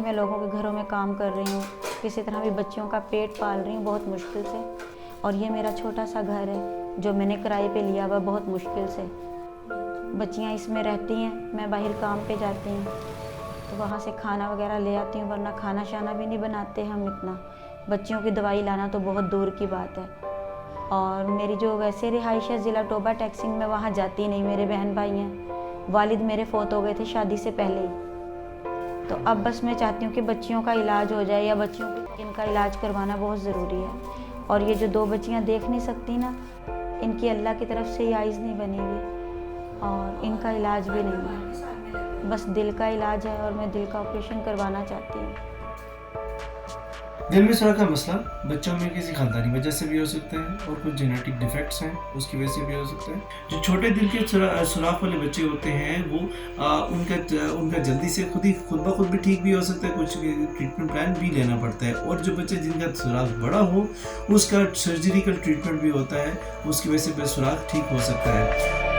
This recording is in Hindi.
मैं लोगों के घरों में काम कर रही हूँ, किसी तरह भी बच्चियों का पेट पाल रही हूँ बहुत मुश्किल से। और ये मेरा छोटा सा घर है जो मैंने किराए पे लिया हुआ बहुत मुश्किल से। बच्चियाँ इसमें रहती हैं, मैं बाहर काम पे जाती हूँ तो वहाँ से खाना वगैरह ले आती हूँ, वरना खाना शाना भी नहीं बनाते हम इतना। बच्चियों की दवाई लाना तो बहुत दूर की बात है। और मेरी जो वैसे रिहाइश है ज़िला टोबा टैक्सिंग में, वहाँ जाती नहीं। मेरे बहन भाई हैं, वालिद मेरे फौत हो गए थे शादी से पहले ही। तो अब बस मैं चाहती हूँ कि बच्चियों का इलाज हो जाए, या बच्चियों की इनका इलाज करवाना बहुत ज़रूरी है। और ये जो 2 बच्चियाँ देख नहीं सकती ना, इनकी अल्लाह की तरफ से ये आइज़ नहीं बनी हुई और इनका इलाज भी नहीं है। बस दिल का इलाज है और मैं दिल का ऑपरेशन करवाना चाहती हूँ। दिल में सुराख का मसला बच्चों में किसी खानदानी वजह से भी हो सकता है और कुछ जेनेटिक डिफेक्ट्स हैं उसकी वजह से भी हो सकता है। जो छोटे दिल के सुराख वाले बच्चे होते हैं वो उनका जल्दी से खुद ब खुद भी ठीक भी हो सकता है, कुछ ट्रीटमेंट प्लान भी लेना पड़ता है। और जो बच्चे जिनका सुराख बड़ा हो उसका सर्जरिकल ट्रीटमेंट भी होता है, उसकी वजह से सुराख ठीक हो सकता है।